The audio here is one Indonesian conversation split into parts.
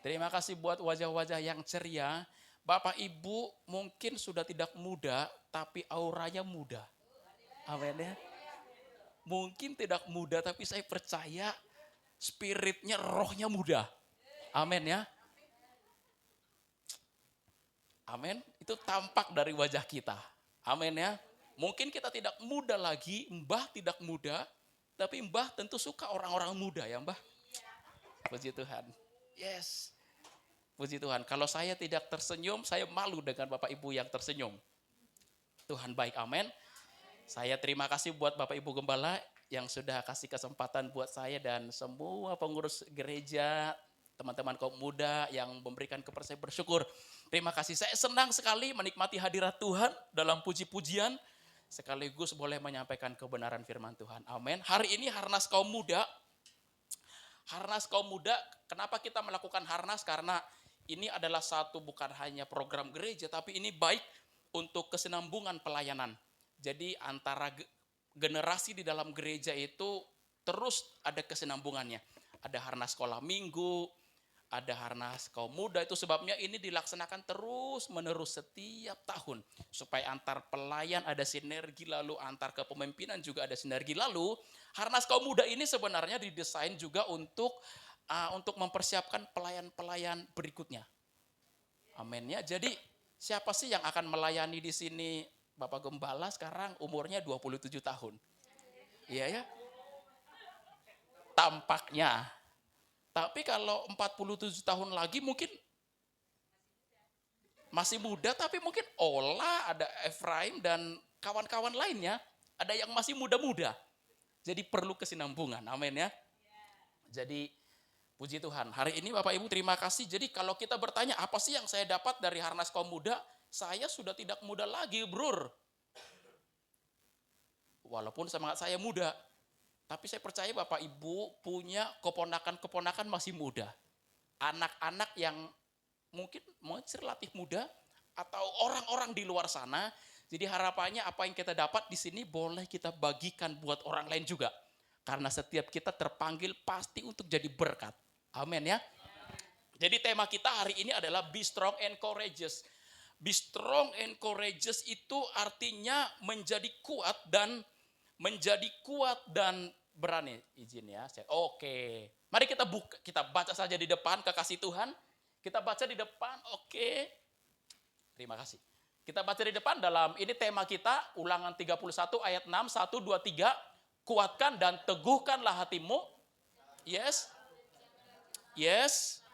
Terima kasih buat wajah-wajah yang ceria. Bapak Ibu mungkin sudah tidak muda, tapi auranya muda. Amin ya. Mungkin tidak muda, tapi saya percaya spiritnya, rohnya muda. Amin ya. Amin. Itu tampak dari wajah kita. Amin ya. Mungkin kita tidak muda lagi, Mbah tidak muda, tapi Mbah tentu suka orang-orang muda ya Mbah. Puji Tuhan. Yes. Puji Tuhan. Kalau saya tidak tersenyum, saya malu dengan Bapak Ibu yang tersenyum. Tuhan baik, amin. Saya terima kasih buat Bapak Ibu Gembala yang sudah kasih kesempatan buat saya dan semua pengurus gereja, teman-teman kaum muda yang memberikan kepada saya bersyukur. Terima kasih. Saya senang sekali menikmati hadirat Tuhan dalam puji-pujian, sekaligus boleh menyampaikan kebenaran firman Tuhan. Amin. Hari ini Harnas Kaum Muda. Harnas Kaum Muda, kenapa kita melakukan Harnas? Karena ini adalah satu bukan hanya program gereja, tapi ini baik untuk kesinambungan pelayanan. Jadi antara generasi di dalam gereja itu terus ada kesinambungannya. Ada Harnas Sekolah Minggu, ada Harnas Kaum Muda, itu sebabnya ini dilaksanakan terus menerus setiap tahun. Supaya antar pelayan ada sinergi, lalu antar kepemimpinan juga ada sinergi. Lalu Harnas Kaum Muda ini sebenarnya didesain juga untuk mempersiapkan pelayan-pelayan berikutnya. Amin ya. Jadi siapa sih yang akan melayani di sini? Bapak Gembala sekarang umurnya 27 tahun. Iya ya. Tampaknya. Tapi kalau 47 tahun lagi mungkin masih muda, tapi mungkin Ola, ada Efraim dan kawan-kawan lainnya. Ada yang masih muda-muda. Jadi perlu kesinambungan. Amin ya. Jadi puji Tuhan. Hari ini Bapak Ibu terima kasih. Jadi kalau kita bertanya apa sih yang saya dapat dari Harnas Kaum Muda, saya sudah tidak muda lagi, Brur. Walaupun semangat saya muda, tapi saya percaya Bapak Ibu punya keponakan-keponakan masih muda. Anak-anak yang mungkin masih relatif muda atau orang-orang di luar sana. Jadi harapannya apa yang kita dapat di sini boleh kita bagikan buat orang lain juga. Karena setiap kita terpanggil pasti untuk jadi berkat. Amin ya. Jadi tema kita hari ini adalah be strong and courageous. Be strong and courageous itu artinya menjadi kuat dan berani. Izin ya. Oke. Mari kita baca saja di depan, kekasih Tuhan. Kita baca di depan. Oke. Terima kasih. Kita baca di depan dalam ini tema kita Ulangan 31 ayat 6 1 2 3. Kuatkan dan teguhkanlah hatimu. Yes. Yes.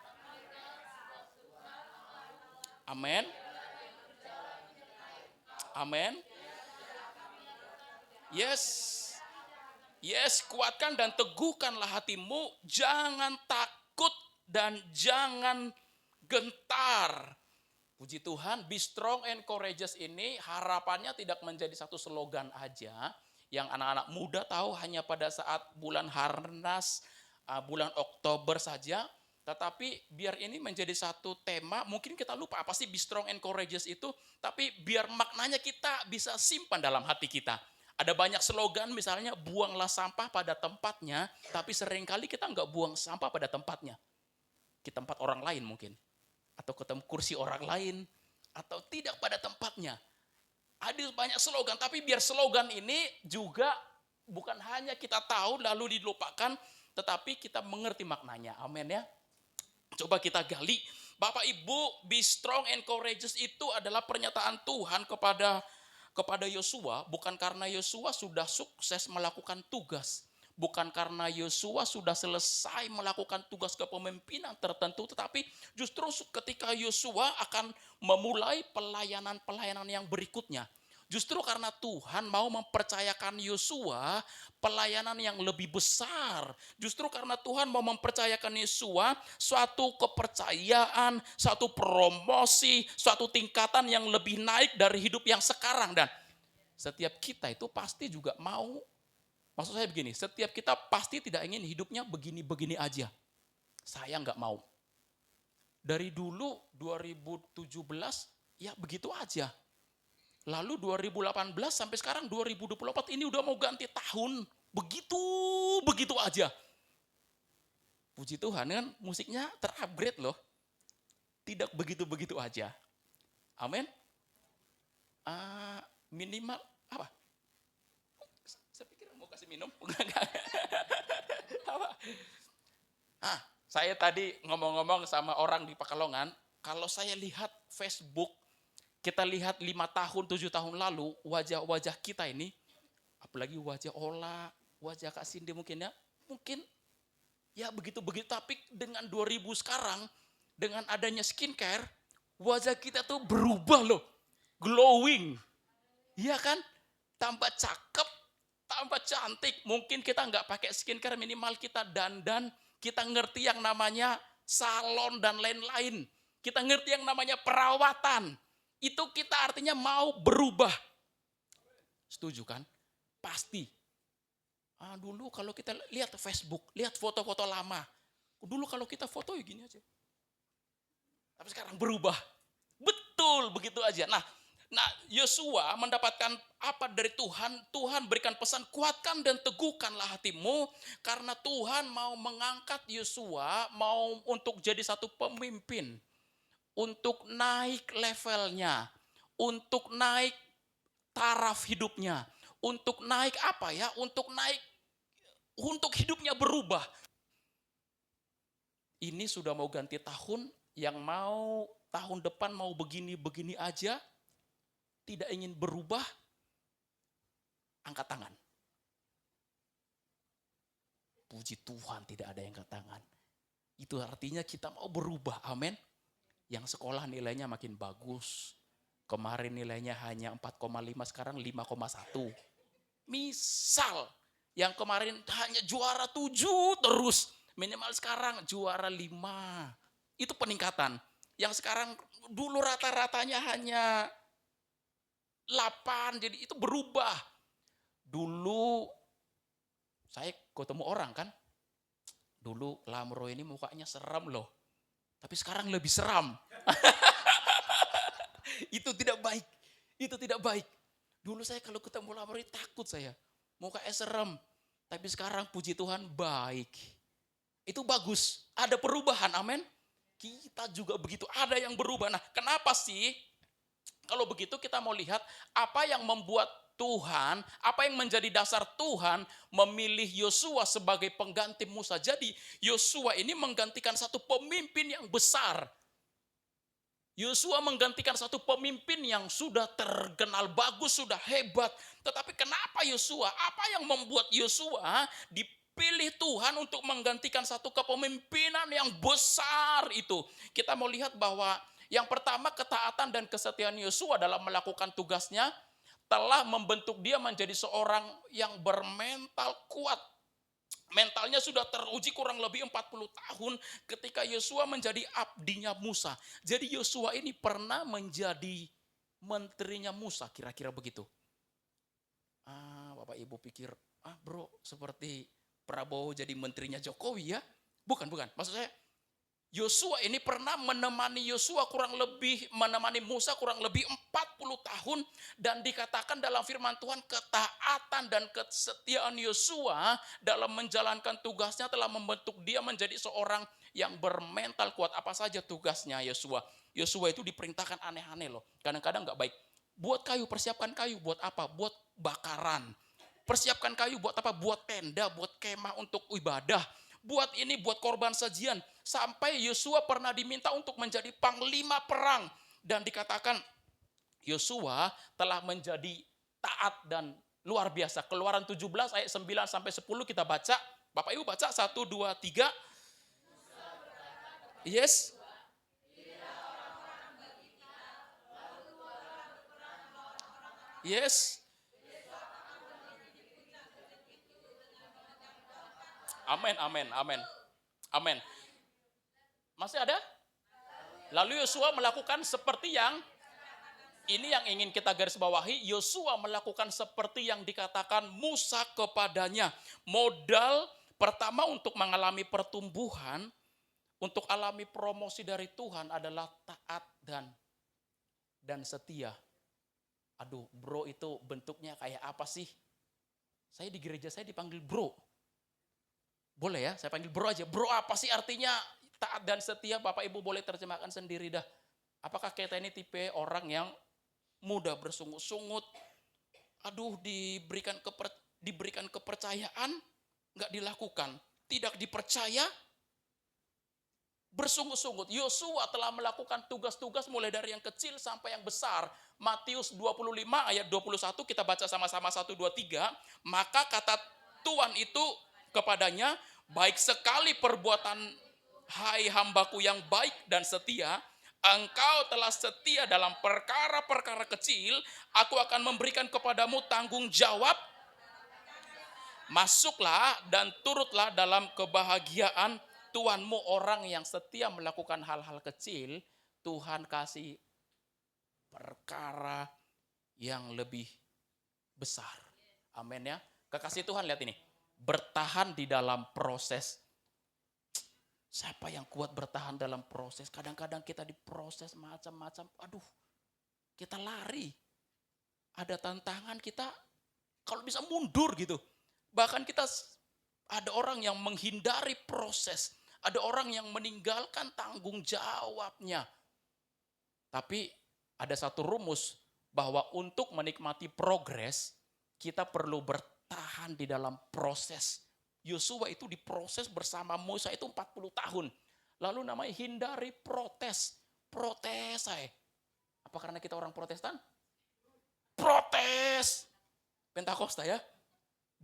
Amin. Amin. Yes. Yes, kuatkan dan teguhkanlah hatimu. Jangan takut dan jangan gentar. Puji Tuhan, be strong and courageous ini harapannya tidak menjadi satu slogan aja yang anak-anak muda tahu hanya pada saat bulan Harnas, bulan Oktober saja. Tetapi biar ini menjadi satu tema, mungkin kita lupa apa sih be strong and courageous itu, tapi biar maknanya kita bisa simpan dalam hati kita. Ada banyak slogan misalnya buanglah sampah pada tempatnya, tapi seringkali kita nggak buang sampah pada tempatnya. Ke tempat orang lain mungkin. Atau ke kursi orang lain. Atau tidak pada tempatnya. Ada banyak slogan, tapi biar slogan ini juga bukan hanya kita tahu lalu dilupakan, tetapi kita mengerti maknanya. Amin ya. Coba kita gali. Bapak Ibu, be strong and courageous itu adalah pernyataan Tuhan kepada Yosua, bukan karena Yosua sudah sukses melakukan tugas, bukan karena Yosua sudah selesai melakukan tugas kepemimpinan tertentu, tetapi justru ketika Yosua akan memulai pelayanan-pelayanan yang berikutnya. Justru karena Tuhan mau mempercayakan Yosua pelayanan yang lebih besar. Justru karena Tuhan mau mempercayakan Yosua suatu kepercayaan, suatu promosi, suatu tingkatan yang lebih naik dari hidup yang sekarang. Dan setiap kita itu pasti juga mau, maksud saya begini, setiap kita pasti tidak ingin hidupnya begini-begini aja. Saya nggak mau. Dari dulu 2017 ya begitu aja. Lalu 2018 sampai sekarang 2024 ini udah mau ganti tahun. Begitu aja. Puji Tuhan kan musiknya terupgrade loh. tidak begitu-begitu aja. Amin. Minimal apa? Saya pikir mau kasih minum. Apa? Saya tadi ngomong-ngomong sama orang di Pekalongan, kalau saya lihat Facebook, kita lihat 5 tahun, 7 tahun lalu, wajah-wajah kita ini, apalagi wajah Ola, wajah Kak Cindy mungkin ya begitu-begitu, tapi dengan 2000 sekarang, dengan adanya skincare, wajah kita tuh berubah loh, glowing, iya kan? Tambah cakep, tambah cantik. Mungkin kita nggak pakai skincare, minimal kita dandan, kita ngerti yang namanya salon dan lain-lain. Kita ngerti yang namanya perawatan. Itu kita artinya mau berubah. Setuju kan? Pasti. Dulu kalau kita lihat Facebook, lihat foto-foto lama. Dulu kalau kita foto ya gini aja. Tapi sekarang berubah. Betul, begitu aja. Nah, Yosua mendapatkan apa dari Tuhan? Tuhan berikan pesan, kuatkan dan teguhkanlah hatimu, karena Tuhan mau mengangkat Yosua, mau untuk jadi satu pemimpin, untuk naik levelnya, untuk naik taraf hidupnya, untuk naik untuk hidupnya berubah. Ini sudah mau ganti tahun, yang mau tahun depan mau begini-begini aja, tidak ingin berubah, angkat tangan. Puji Tuhan tidak ada yang angkat tangan. Itu artinya kita mau berubah, amin. Yang sekolah nilainya makin bagus. Kemarin nilainya hanya 4,5, sekarang 5,1. Misal, yang kemarin hanya juara 7 terus, minimal sekarang juara 5. Itu peningkatan. Yang sekarang dulu rata-ratanya hanya 8, jadi itu berubah. Dulu saya ketemu orang kan, dulu Lamro ini mukanya seram loh, tapi sekarang lebih seram. Itu tidak baik, itu tidak baik. Dulu saya kalau ketemu Lamro ini takut saya, mukanya serem, tapi sekarang puji Tuhan baik. Itu bagus, ada perubahan, amin. Kita juga begitu, ada yang berubah. Nah, kenapa sih? Kalau begitu kita mau lihat apa yang membuat Tuhan, apa yang menjadi dasar Tuhan memilih Yosua sebagai pengganti Musa. Jadi Yosua ini menggantikan satu pemimpin yang besar. Yosua menggantikan satu pemimpin yang sudah terkenal bagus, sudah hebat. Tetapi kenapa Yosua? Apa yang membuat Yosua dipilih Tuhan untuk menggantikan satu kepemimpinan yang besar itu? Kita mau lihat bahwa yang pertama, ketaatan dan kesetiaan Yosua dalam melakukan tugasnya telah membentuk dia menjadi seorang yang bermental kuat. Mentalnya sudah teruji kurang lebih 40 tahun ketika Yosua menjadi abdinya Musa. Jadi Yosua ini pernah menjadi menterinya Musa, kira-kira begitu. Bapak Ibu pikir, bro, seperti Prabowo jadi menterinya Jokowi ya? Bukan. Maksud saya, Yosua ini pernah menemani Musa kurang lebih 40 tahun, dan dikatakan dalam firman Tuhan ketaatan dan kesetiaan Yosua dalam menjalankan tugasnya telah membentuk dia menjadi seorang yang bermental kuat. Apa saja tugasnya Yosua? Yosua itu diperintahkan aneh-aneh loh. Kadang-kadang nggak baik. Buat kayu, persiapkan kayu. Buat apa? Buat bakaran. Persiapkan kayu buat apa? Buat tenda, buat kemah untuk ibadah. Buat ini, buat korban sajian. Sampai Yosua pernah diminta untuk menjadi panglima perang. Dan dikatakan Yosua telah menjadi taat dan luar biasa. Keluaran 17 ayat 9 sampai 10 kita baca. Bapak Ibu baca 1, 2, 3. Yes. Yes. Amin. Masih ada? Lalu Yosua melakukan seperti yang ini yang ingin kita garis bawahi. Yosua melakukan seperti yang dikatakan Musa kepadanya. Modal pertama untuk mengalami pertumbuhan, untuk alami promosi dari Tuhan adalah taat dan setia. Aduh, bro, itu bentuknya kayak apa sih? Saya di gereja saya dipanggil bro. Boleh ya, saya panggil bro aja. Bro, apa sih artinya taat dan setia, Bapak Ibu boleh terjemahkan sendiri dah. Apakah kita ini tipe orang yang mudah bersungut-sungut, aduh diberikan kepercayaan, nggak dilakukan, tidak dipercaya, bersungut-sungut. Yosua telah melakukan tugas-tugas mulai dari yang kecil sampai yang besar. Matius 25 ayat 21 kita baca sama-sama 1, 2, 3. Maka kata Tuhan itu kepadanya, baik sekali perbuatan hai hambaku yang baik dan setia, engkau telah setia dalam perkara-perkara kecil, aku akan memberikan kepadamu tanggung jawab. Masuklah dan turutlah dalam kebahagiaan Tuhanmu. Orang yang setia melakukan hal-hal kecil, Tuhan kasih perkara yang lebih besar. Amin ya. Kekasih Tuhan, lihat ini. Bertahan di dalam proses. Siapa yang kuat bertahan dalam proses? Kadang-kadang kita diproses macam-macam. Aduh, kita lari. Ada tantangan, kita kalau bisa mundur gitu. Bahkan kita ada orang yang menghindari proses. Ada orang yang meninggalkan tanggung jawabnya. Tapi ada satu rumus bahwa untuk menikmati progres, kita perlu bertahan di dalam proses. Yosua itu diproses bersama Musa itu 40 tahun. Lalu namanya hindari protes. Protes saya. Apa karena kita orang Protestan? Protes. Pentakosta ya.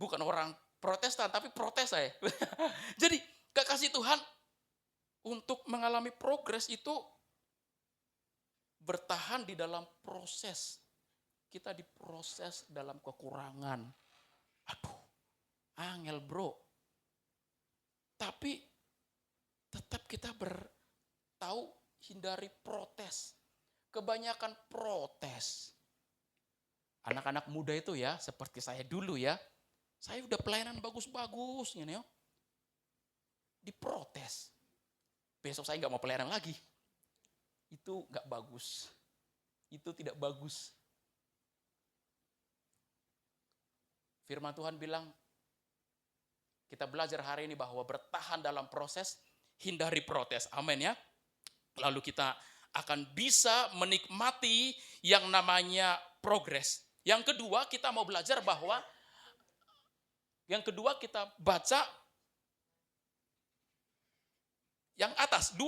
Bukan orang Protestan, tapi protes saya. Jadi kekasih Tuhan, untuk mengalami progres itu bertahan di dalam proses. Kita diproses dalam kekurangan. Aduh, angel bro. Tapi tetap kita tahu hindari protes. Kebanyakan protes. Anak-anak muda itu ya, seperti saya dulu ya. Saya udah pelayanan bagus-bagus, ya, diprotes. Besok saya nggak mau pelayanan lagi. Itu nggak bagus. Itu tidak bagus. Firman Tuhan bilang, kita belajar hari ini bahwa bertahan dalam proses, hindari protes. Amin ya. Lalu kita akan bisa menikmati yang namanya progres. Yang kedua, kita mau belajar bahwa kita baca yang atas, 2,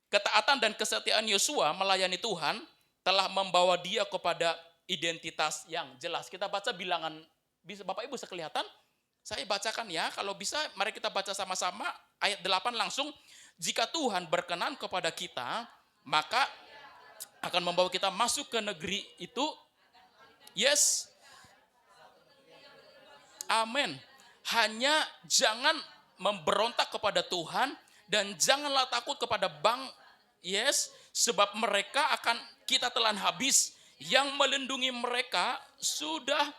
ketaatan dan kesetiaan Yosua melayani Tuhan telah membawa dia kepada identitas yang jelas. Kita baca bilangan, bisa Bapak Ibu bisa kelihatan? Saya bacakan ya, kalau bisa mari kita baca sama-sama ayat 8 langsung. Jika Tuhan berkenan kepada kita, maka akan membawa kita masuk ke negeri itu. Yes. Amin. Hanya jangan memberontak kepada Tuhan dan janganlah takut kepada yes, sebab mereka akan kita telan habis. Yang melindungi mereka sudah,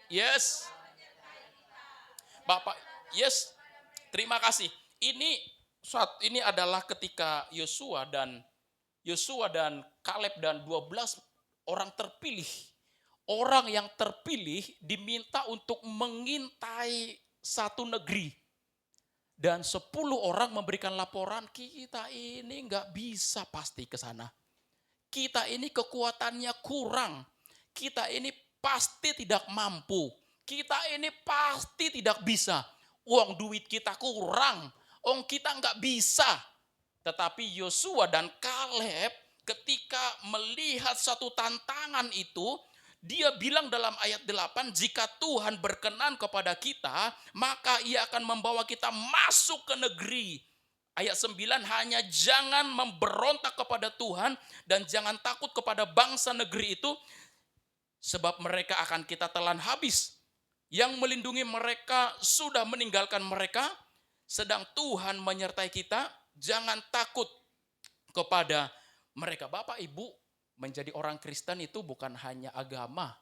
yes. Bapak, yes, terima kasih. Ini adalah ketika Yosua dan Kaleb dan 12 orang terpilih. Orang yang terpilih diminta untuk mengintai satu negeri. Dan 10 orang memberikan laporan, kita ini nggak bisa pasti ke sana. Kita ini kekuatannya kurang. Kita ini pasti tidak mampu. Kita ini pasti tidak bisa. Uang duit kita kurang. Kita nggak bisa. Tetapi Yosua dan Kaleb ketika melihat satu tantangan itu, dia bilang dalam ayat 8, jika Tuhan berkenan kepada kita, maka ia akan membawa kita masuk ke negeri. Ayat 9, hanya jangan memberontak kepada Tuhan dan jangan takut kepada bangsa negeri itu, sebab mereka akan kita telan habis. Yang melindungi mereka sudah meninggalkan mereka, sedang Tuhan menyertai kita, jangan takut kepada mereka. Bapak Ibu, menjadi orang Kristen itu bukan hanya agama,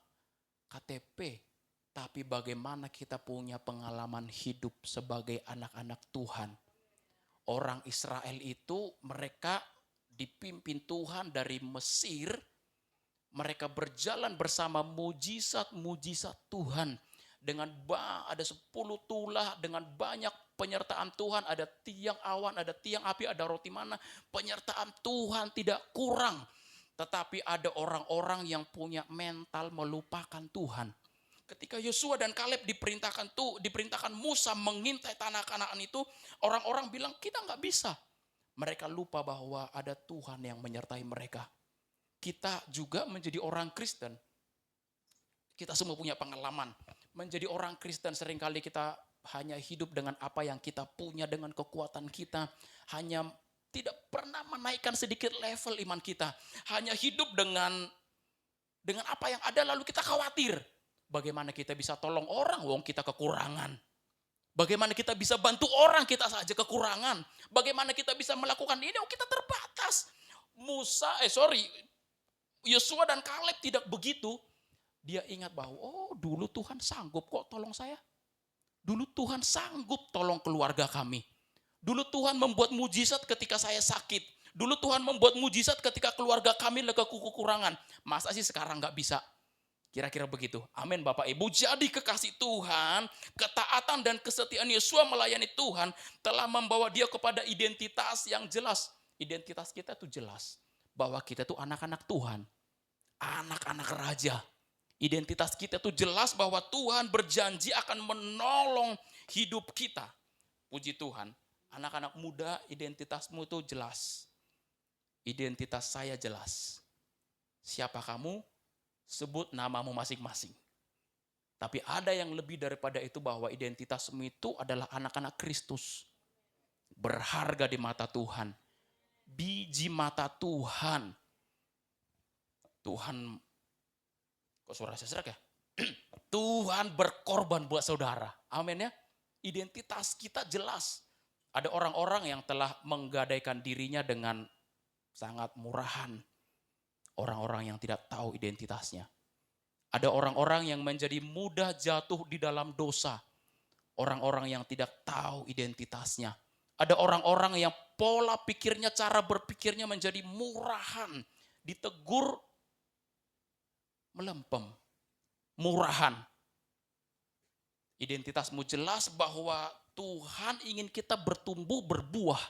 KTP, tapi bagaimana kita punya pengalaman hidup sebagai anak-anak Tuhan. Orang Israel itu mereka dipimpin Tuhan dari Mesir, mereka berjalan bersama mujizat-mujizat Tuhan. Dengan ada 10 tulah, dengan banyak penyertaan Tuhan, ada tiang awan, ada tiang api, ada roti mana. Penyertaan Tuhan tidak kurang. Tetapi ada orang-orang yang punya mental melupakan Tuhan. Ketika Yosua dan Kaleb diperintahkan Musa mengintai tanah Kanaan itu, orang-orang bilang kita nggak bisa. Mereka lupa bahwa ada Tuhan yang menyertai mereka. Kita juga menjadi orang Kristen. Kita semua punya pengalaman. Menjadi orang Kristen seringkali kita hanya hidup dengan apa yang kita punya, dengan kekuatan kita. Hanya tidak pernah menaikkan sedikit level iman kita. Hanya hidup dengan apa yang ada, lalu kita khawatir. Bagaimana kita bisa tolong orang, wong kita kekurangan. Bagaimana kita bisa bantu orang, kita saja kekurangan. Bagaimana kita bisa melakukan ini, kita terbatas. Yosua dan Kaleb tidak begitu. Dia ingat bahwa, dulu Tuhan sanggup kok tolong saya. Dulu Tuhan sanggup tolong keluarga kami. Dulu Tuhan membuat mujizat ketika saya sakit. Dulu Tuhan membuat mujizat ketika keluarga kami lagi kekurangan. Masa sih sekarang gak bisa? Kira-kira begitu. Amin Bapak Ibu. Jadi kekasih Tuhan, ketaatan dan kesetiaan Yosua melayani Tuhan telah membawa dia kepada identitas yang jelas. Identitas kita itu jelas. Bahwa kita itu anak-anak Tuhan. Anak-anak raja. Identitas kita itu jelas bahwa Tuhan berjanji akan menolong hidup kita. Puji Tuhan. Anak-anak muda, identitasmu itu jelas. Identitas saya jelas. Siapa kamu? Sebut namamu masing-masing. Tapi ada yang lebih daripada itu, bahwa identitasmu itu adalah anak-anak Kristus. Berharga di mata Tuhan. Biji mata Tuhan. Tuhan, kok suara saya serak ya? Tuhan berkorban buat saudara. Amin ya. Identitas kita jelas. Ada orang-orang yang telah menggadaikan dirinya dengan sangat murahan. Orang-orang yang tidak tahu identitasnya. Ada orang-orang yang menjadi mudah jatuh di dalam dosa. Orang-orang yang tidak tahu identitasnya. Ada orang-orang yang pola pikirnya, cara berpikirnya menjadi murahan. Ditegur, melempem. Murahan. Identitasmu jelas bahwa Tuhan ingin kita bertumbuh, berbuah.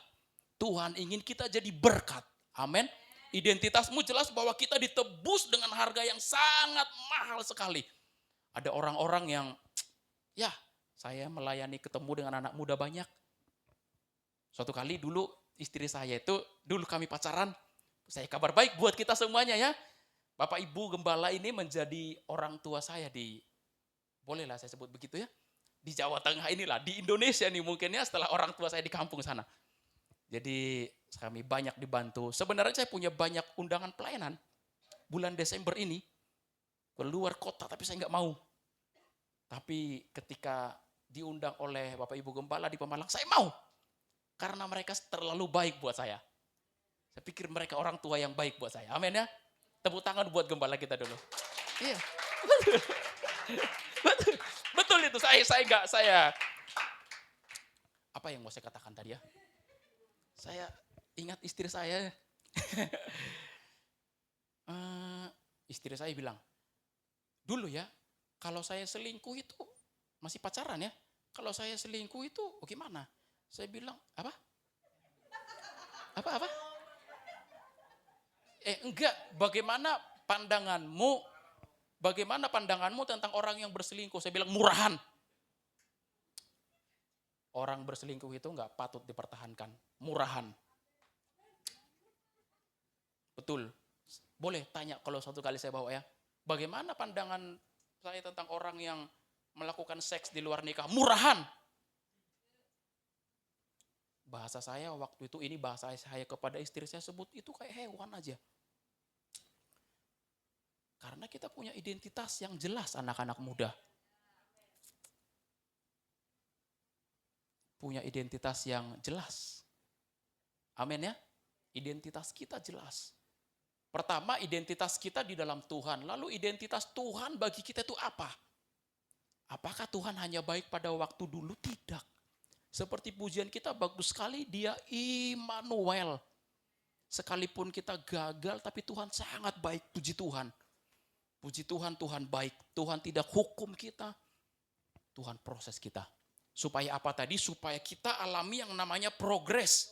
Tuhan ingin kita jadi berkat. Amin. Identitasmu jelas bahwa kita ditebus dengan harga yang sangat mahal sekali. Ada orang-orang yang, saya melayani ketemu dengan anak muda banyak. Suatu kali dulu istri saya itu, dulu kami pacaran. Saya kabar baik buat kita semuanya ya. Bapak Ibu Gembala ini menjadi orang tua saya bolehlah saya sebut begitu ya. Di Jawa Tengah inilah, di Indonesia nih mungkin ya, setelah orang tua saya di kampung sana. Jadi kami banyak dibantu. Sebenarnya saya punya banyak undangan pelayanan. Bulan Desember ini keluar kota, tapi saya nggak mau. Tapi ketika diundang oleh Bapak Ibu Gembala di Pemalang, saya mau. Karena mereka terlalu baik buat saya. Saya pikir mereka orang tua yang baik buat saya. Amin ya. Tepuk tangan buat Gembala kita dulu. Iya. Betul itu. Saya apa yang mau saya katakan tadi ya? Saya ingat istri saya. Istri saya bilang, dulu ya, kalau saya selingkuh itu, masih pacaran ya, kalau saya selingkuh itu gimana? Saya bilang, apa? Enggak, bagaimana pandanganmu tentang orang yang berselingkuh? Saya bilang, murahan. Orang berselingkuh itu enggak patut dipertahankan. Murahan. Betul. Boleh tanya kalau suatu kali saya bawa ya. Bagaimana pandangan saya tentang orang yang melakukan seks di luar nikah? Murahan. Bahasa saya waktu itu, ini bahasa saya kepada istri saya sebut itu kayak hewan aja. Karena kita punya identitas yang jelas anak-anak muda. Punya identitas yang jelas. Amin ya. Identitas kita jelas. Pertama, identitas kita di dalam Tuhan. Lalu identitas Tuhan bagi kita itu apa? Apakah Tuhan hanya baik pada waktu dulu? Tidak. Seperti pujian kita bagus sekali, Dia Immanuel. Sekalipun kita gagal, tapi Tuhan sangat baik. Puji Tuhan. Puji Tuhan, Tuhan baik. Tuhan tidak hukum kita. Tuhan proses kita. Supaya apa tadi? Supaya kita alami yang namanya progres.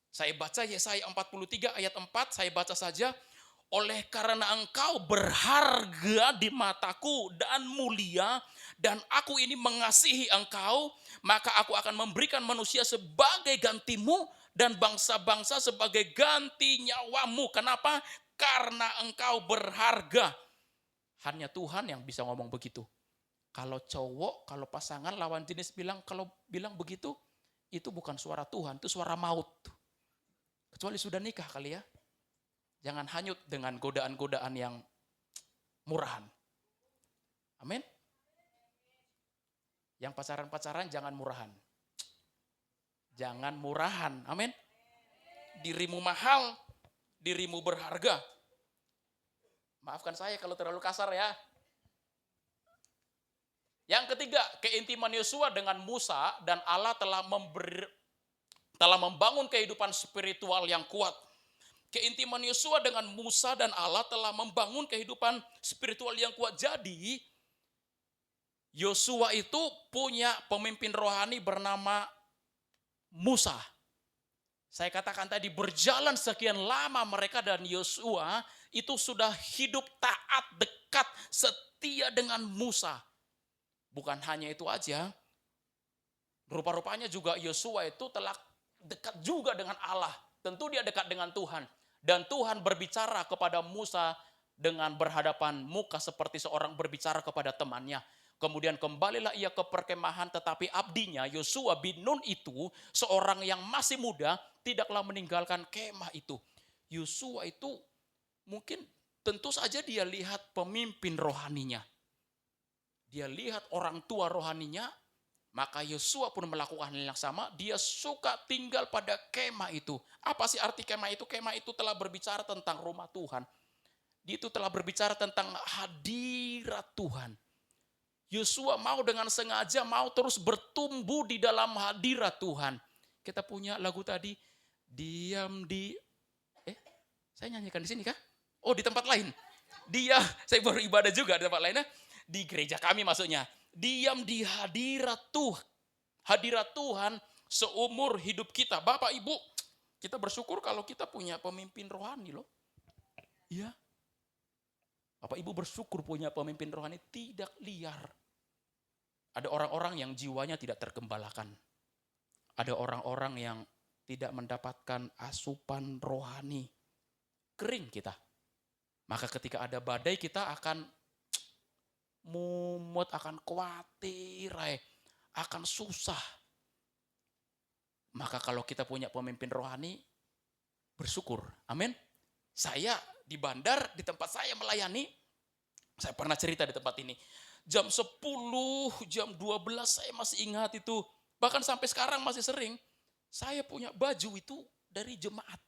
Saya baca Yesaya 43 ayat 4, saya baca saja. Oleh karena engkau berharga di mataku dan mulia, dan aku ini mengasihi engkau, maka aku akan memberikan manusia sebagai gantimu, dan bangsa-bangsa sebagai ganti nyawamu. Kenapa? Karena engkau berharga. Hanya Tuhan yang bisa ngomong begitu. Kalau cowok, kalau pasangan lawan jenis kalau bilang begitu, itu bukan suara Tuhan, itu suara maut. Kecuali sudah nikah kali ya. Jangan hanyut dengan godaan-godaan yang murahan. Amin. Yang pacaran-pacaran jangan murahan. Jangan murahan. Amin. Dirimu mahal, dirimu berharga. Maafkan saya kalau terlalu kasar ya. Yang ketiga, keintiman Yosua dengan Musa dan Allah telah membangun kehidupan spiritual yang kuat. Keintiman Yosua dengan Musa dan Allah telah membangun kehidupan spiritual yang kuat. Jadi, Yosua itu punya pemimpin rohani bernama Musa. Saya katakan tadi, berjalan sekian lama mereka dan Yosua itu sudah hidup taat, dekat, setia dengan Musa. Bukan hanya itu aja, rupa-rupanya juga Yosua itu telah dekat juga dengan Allah. Tentu dia dekat dengan Tuhan. Dan Tuhan berbicara kepada Musa dengan berhadapan muka seperti seorang berbicara kepada temannya. Kemudian kembalilah ia ke perkemahan, tetapi abdinya Yosua bin Nun itu, seorang yang masih muda, tidaklah meninggalkan kemah itu. Yosua itu mungkin tentu saja dia lihat pemimpin rohaninya. Dia lihat orang tua rohaninya, maka Yosua pun melakukan hal yang sama. Dia suka tinggal pada kemah itu. Apa sih arti kemah itu? Kemah itu telah berbicara tentang rumah Tuhan. Dia itu telah berbicara tentang hadirat Tuhan. Yosua mau dengan sengaja mau terus bertumbuh di dalam hadirat Tuhan. Kita punya lagu tadi, diam di saya nyanyikan di sini kah? Oh, di tempat lain. Saya baru ibadah juga di tempat lainnya. Di gereja kami maksudnya. Diam di hadirat Tuhan. Hadirat Tuhan seumur hidup kita. Bapak Ibu, kita bersyukur kalau kita punya pemimpin rohani loh. Iya. Bapak Ibu bersyukur punya pemimpin rohani tidak liar. Ada orang-orang yang jiwanya tidak tergembalakan. Ada orang-orang yang tidak mendapatkan asupan rohani. Kering kita. Maka ketika ada badai kita akan mumut, akan khawatir, akan susah. Maka kalau kita punya pemimpin rohani, bersyukur. Amin. Saya di Bandar, di tempat saya melayani, saya pernah cerita di tempat ini. Jam 10, jam 12 saya masih ingat itu. Bahkan sampai sekarang masih sering. Saya punya baju itu dari jemaat.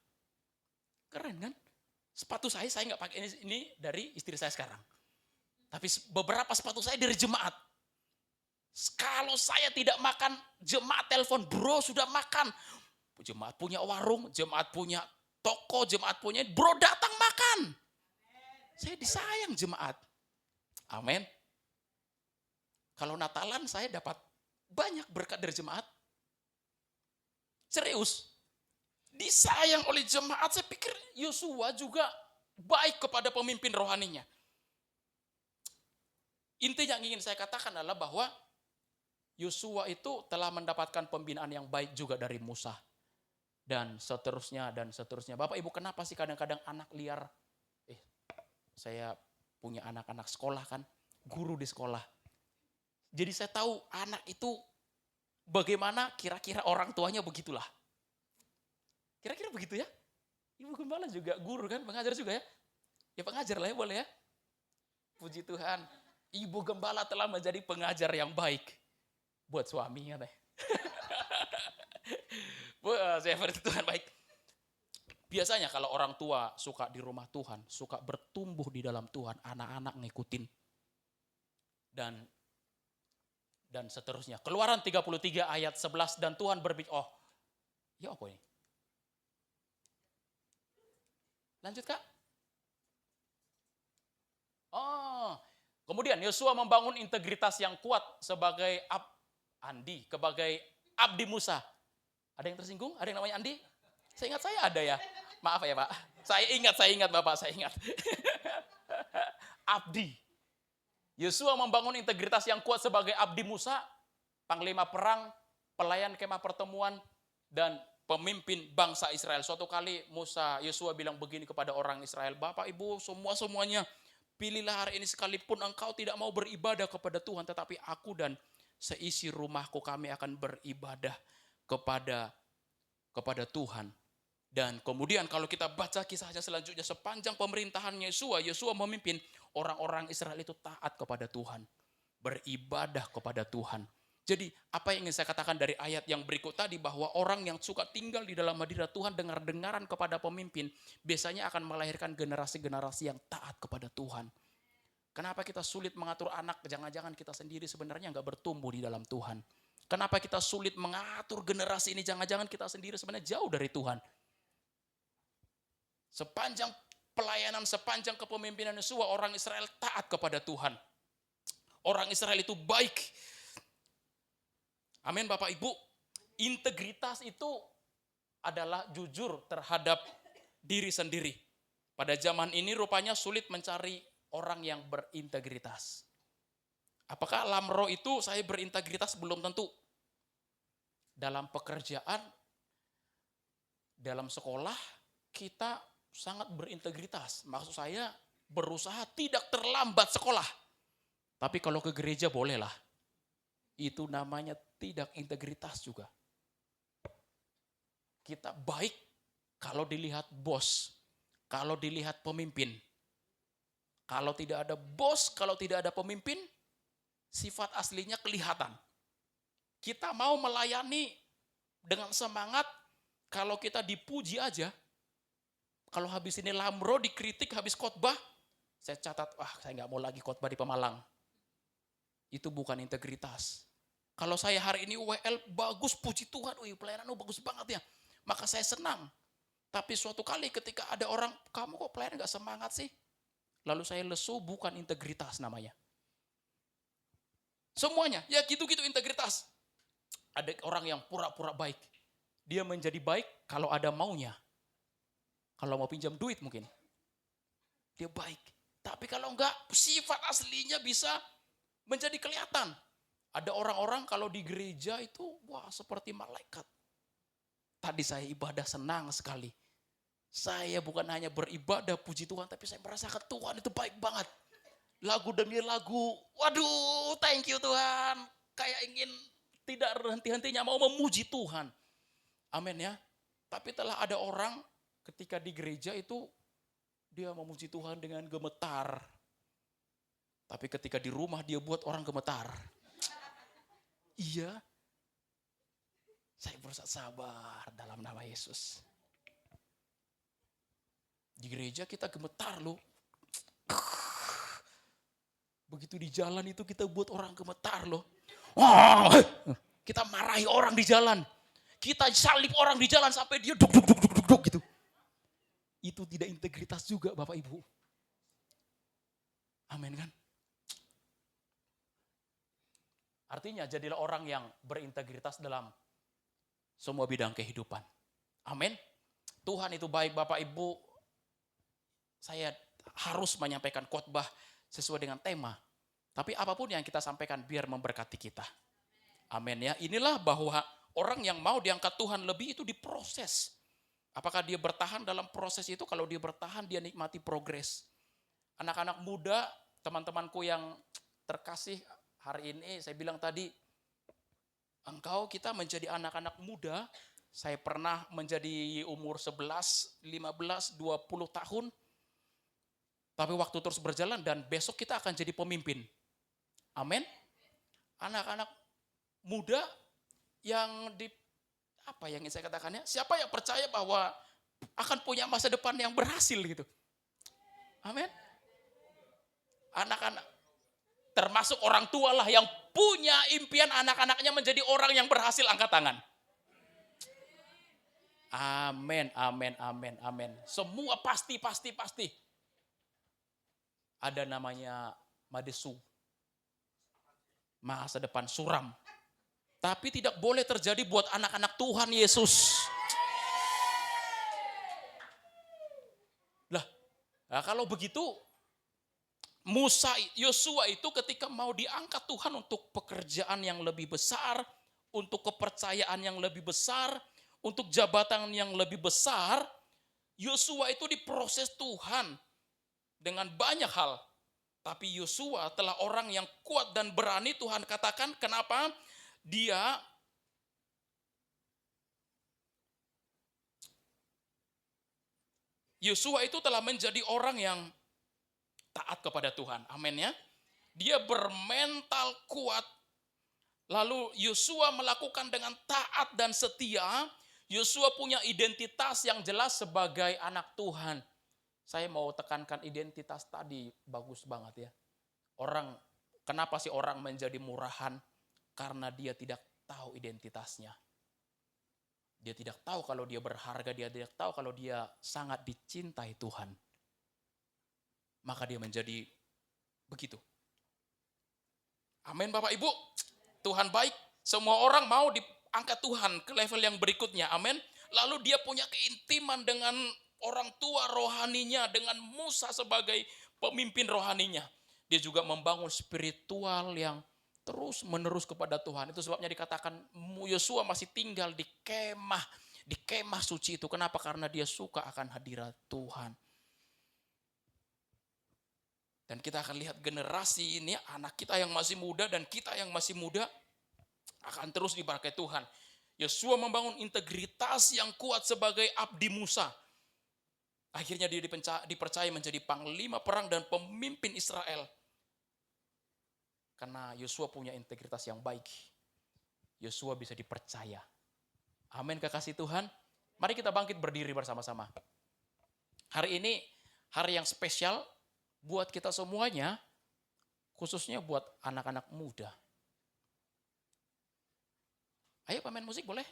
Keren kan? Sepatu saya nggak pakai ini dari istri saya sekarang. Tapi beberapa sepatu saya dari jemaat. Kalau saya tidak makan, jemaat telepon, bro sudah makan. Jemaat punya warung, jemaat punya toko, jemaat punya, bro datang makan. Saya disayang jemaat. Amin. Kalau Natalan saya dapat banyak berkat dari jemaat. Serius. Disayang oleh jemaat, saya pikir Yosua juga baik kepada pemimpin rohaninya. Intinya yang ingin saya katakan adalah bahwa Yosua itu telah mendapatkan pembinaan yang baik juga dari Musa. Dan seterusnya, dan seterusnya. Bapak Ibu, kenapa sih kadang-kadang anak liar? Saya punya anak-anak sekolah kan, guru di sekolah. Jadi saya tahu anak itu bagaimana kira-kira orang tuanya begitulah. Kira-kira begitu ya? Ibu gembala juga guru kan, pengajar juga ya? Ya pengajar lah ya, boleh ya? Puji Tuhan. Ibu gembala telah menjadi pengajar yang baik buat suaminya deh. Saya Tuhan baik. Biasanya kalau orang tua suka di rumah Tuhan, suka bertumbuh di dalam Tuhan, anak-anak ngikutin. Dan seterusnya. Keluaran 33 ayat 11, dan Tuhan berbicara. Ya apa ini? Lanjut Kak. Kemudian Yosua membangun integritas yang kuat sebagai Andi sebagai abdi Musa. Ada yang tersinggung? Ada yang namanya Andi? Saya ingat saya ada ya. Maaf ya Pak. Saya ingat Bapak, saya ingat. Abdi. Yosua membangun integritas yang kuat sebagai abdi Musa, panglima perang, pelayan kemah pertemuan, dan pemimpin bangsa Israel. Suatu kali Yosua bilang begini kepada orang Israel, Bapak Ibu semuanya, pilihlah hari ini sekalipun engkau tidak mau beribadah kepada Tuhan, tetapi aku dan seisi rumahku kami akan beribadah kepada Tuhan. Dan kemudian kalau kita baca kisahnya selanjutnya, sepanjang pemerintahan Yosua memimpin, orang-orang Israel itu taat kepada Tuhan, beribadah kepada Tuhan. Jadi apa yang ingin saya katakan dari ayat yang berikut tadi, bahwa orang yang suka tinggal di dalam hadirat Tuhan, dengar-dengaran kepada pemimpin, biasanya akan melahirkan generasi-generasi yang taat kepada Tuhan. Kenapa kita sulit mengatur anak? Jangan-jangan kita sendiri sebenarnya nggak bertumbuh di dalam Tuhan. Kenapa kita sulit mengatur generasi ini? Jangan-jangan kita sendiri sebenarnya jauh dari Tuhan. Sepanjang pelayanan, sepanjang kepemimpinan Yosua, orang Israel taat kepada Tuhan. Orang Israel itu baik. Amin Bapak Ibu. Integritas itu adalah jujur terhadap diri sendiri. Pada zaman ini rupanya sulit mencari orang yang berintegritas. Apakah Lamro itu saya berintegritas? Belum tentu. Dalam pekerjaan, dalam sekolah, kita sangat berintegritas. Maksud saya berusaha tidak terlambat sekolah. Tapi kalau ke gereja bolehlah. Itu namanya tidak integritas juga. Kita baik kalau dilihat bos, kalau dilihat pemimpin. Kalau tidak ada bos, kalau tidak ada pemimpin, sifat aslinya kelihatan. Kita mau melayani dengan semangat, kalau kita dipuji aja. Kalau habis ini Lamro dikritik habis khotbah, saya catat, saya nggak mau lagi khotbah di Pemalang. Itu bukan integritas. Kalau saya hari ini WL bagus, puji Tuhan, pelayanan bagus banget ya, maka saya senang. Tapi suatu kali ketika ada orang, kamu kok pelayanan nggak semangat sih? Lalu saya lesu, bukan integritas namanya. Semuanya, ya gitu-gitu integritas. Ada orang yang pura-pura baik. Dia menjadi baik kalau ada maunya. Kalau mau pinjam duit mungkin. Dia baik. Tapi kalau enggak, sifat aslinya bisa menjadi kelihatan. Ada orang-orang kalau di gereja itu, seperti malaikat. Tadi saya ibadah senang sekali. Saya bukan hanya beribadah puji Tuhan, tapi saya merasakan Tuhan itu baik banget. Lagu demi lagu, waduh thank you Tuhan. Kayak ingin tidak henti-hentinya mau memuji Tuhan. Amin ya. Tapi telah ada orang ketika di gereja itu dia memuji Tuhan dengan gemetar. Tapi ketika di rumah dia buat orang gemetar. Iya. Saya berusaha sabar dalam nama Yesus. Di gereja kita gemetar loh. Begitu di jalan itu kita buat orang gemetar loh. Kita marahi orang di jalan. Kita salib orang di jalan sampai dia duk gitu. Itu tidak integritas juga Bapak Ibu. Amin kan? Artinya jadilah orang yang berintegritas dalam semua bidang kehidupan. Amin. Tuhan itu baik Bapak Ibu. Saya harus menyampaikan khotbah sesuai dengan tema. Tapi apapun yang kita sampaikan biar memberkati kita. Amin ya. Inilah bahwa orang yang mau diangkat Tuhan lebih itu diproses. Apakah dia bertahan dalam proses itu? Kalau dia bertahan, dia nikmati progres. Anak-anak muda, teman-temanku yang terkasih, hari ini saya bilang tadi, kita menjadi anak-anak muda. Saya pernah menjadi umur 11, 15, 20 tahun. Tapi waktu terus berjalan dan besok kita akan jadi pemimpin. Amin. Anak-anak muda yang apa yang ingin saya katakannya? Siapa yang percaya bahwa akan punya masa depan yang berhasil gitu? Amin. Anak-anak, termasuk orang tua lah yang punya impian anak-anaknya menjadi orang yang berhasil, angkat tangan. Amin, amin, amin, amin. Semua pasti. Ada namanya Madesu. Masa depan suram. Tapi tidak boleh terjadi buat anak-anak Tuhan Yesus. Lah, kalau begitu Yosua itu ketika mau diangkat Tuhan untuk pekerjaan yang lebih besar, untuk kepercayaan yang lebih besar, untuk jabatan yang lebih besar, Yosua itu diproses Tuhan dengan banyak hal. Tapi Yosua telah orang yang kuat dan berani, Tuhan katakan, kenapa? Yosua itu telah menjadi orang yang taat kepada Tuhan. Amin ya. Dia bermental kuat. Lalu Yosua melakukan dengan taat dan setia. Yosua punya identitas yang jelas sebagai anak Tuhan. Saya mau tekankan identitas tadi, bagus banget ya. Kenapa sih orang menjadi murahan? Karena dia tidak tahu identitasnya. Dia tidak tahu kalau dia berharga, dia tidak tahu kalau dia sangat dicintai Tuhan. Maka dia menjadi begitu. Amin Bapak Ibu. Tuhan baik. Semua orang mau diangkat Tuhan ke level yang berikutnya. Amin. Lalu dia punya keintiman dengan orang tua rohaninya, dengan Musa sebagai pemimpin rohaninya. Dia juga membangun spiritual yang terus menerus kepada Tuhan. Itu sebabnya dikatakan Yosua masih tinggal di kemah suci itu. Kenapa? Karena dia suka akan hadirat Tuhan. Dan kita akan lihat generasi ini, anak kita yang masih muda dan kita yang masih muda akan terus diberkati Tuhan. Yosua membangun integritas yang kuat sebagai abdi Musa. Akhirnya dia dipercaya menjadi panglima perang dan pemimpin Israel. Karena Yosua punya integritas yang baik. Yosua bisa dipercaya. Amin, kekasih Tuhan. Mari kita bangkit berdiri bersama-sama. Hari ini hari yang spesial buat kita semuanya, khususnya buat anak-anak muda. Ayo pemain musik boleh?